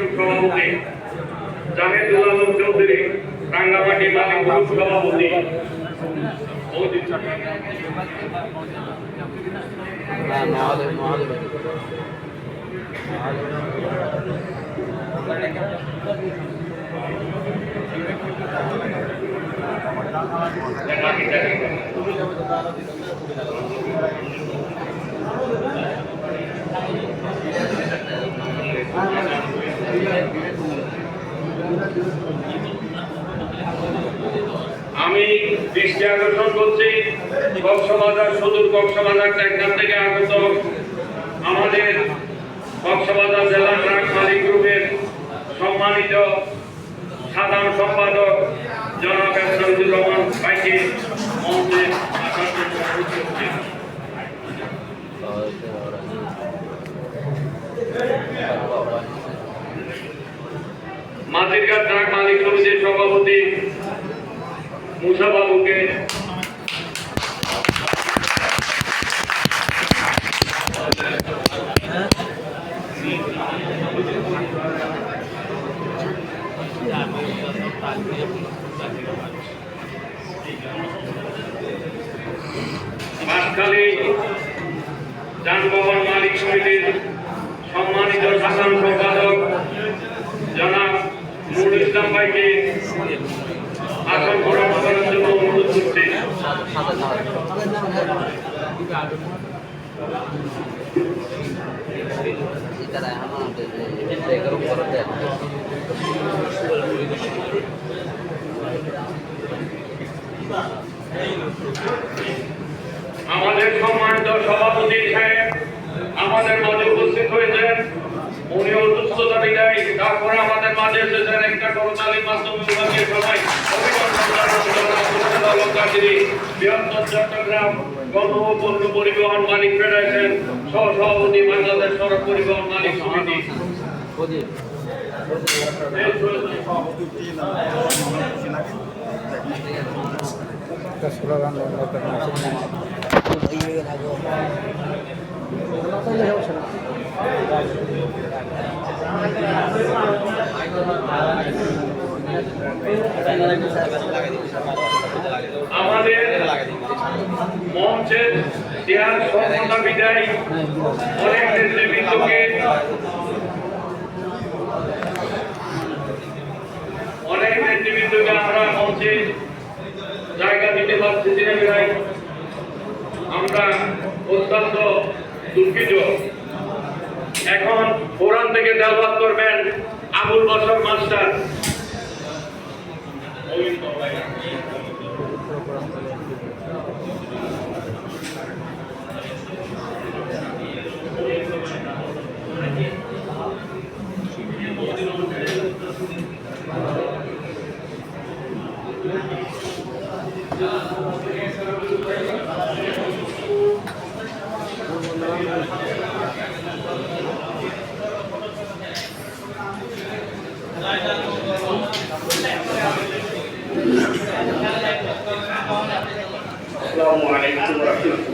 Group সভাপতি জাহেদুল আলম চৌধুরী, রাঙ্গামাটি মালিক group সভাপতি আমি দৃষ্টি আকর্ষণ করছি কক্সবাজার সুদূর কক্সবাজার টেকনাফ থেকে আগত আমাদের কক্সবাজার জেলা ট্রাক মালিক গ্রুপের সম্মানিত সাধারণ সম্পাদক জনাব শহীদুর রহমান ভাইকে মঞ্চে আসার জন্য অনুরোধ করছি। মাঝিরঘাট ট্রাক মালিক সমিতির সভাপতি মুসা বাবুকে বাঁশখালী যানবাহন মালিক সমিতির সম্মানিত সাধারণ সম্পাদক জনাব নুরুল ইসলাম ভাইকে আসন গ্রহণ করার জন্য অনুরোধ করছি। আমাদের সম্মানিত সভাপতি সাহেব আমাদের মাঝে উপস্থিত হয়েছেন, উনি অসুস্থতা বিদায় তারপরে আমাদের মাঝে এসেছেন একটা করতালির মাধ্যমে বিভাগীয় সবাই বৃহত্তর চট্টগ্রাম গণপণ্য পরিবহন মালিক ফেডারেশন সহ সভাপতি বাংলাদেশ সড়ক পরিবহন মালিক সমিতি। আমাদের মঞ্চের চেয়ার সম্পূর্ণ বিদায় অনেক নেতৃবৃন্দকে আমরা মঞ্চে জায়গা দিতে পারছি না বিধায় আমরা অত্যন্ত দুঃখিত। এখন কোরআন থেকে তেলাওয়াত করবেন আবুল বশর মাস্টার। Assalamualaikum warahmatullahi wabarakatuh.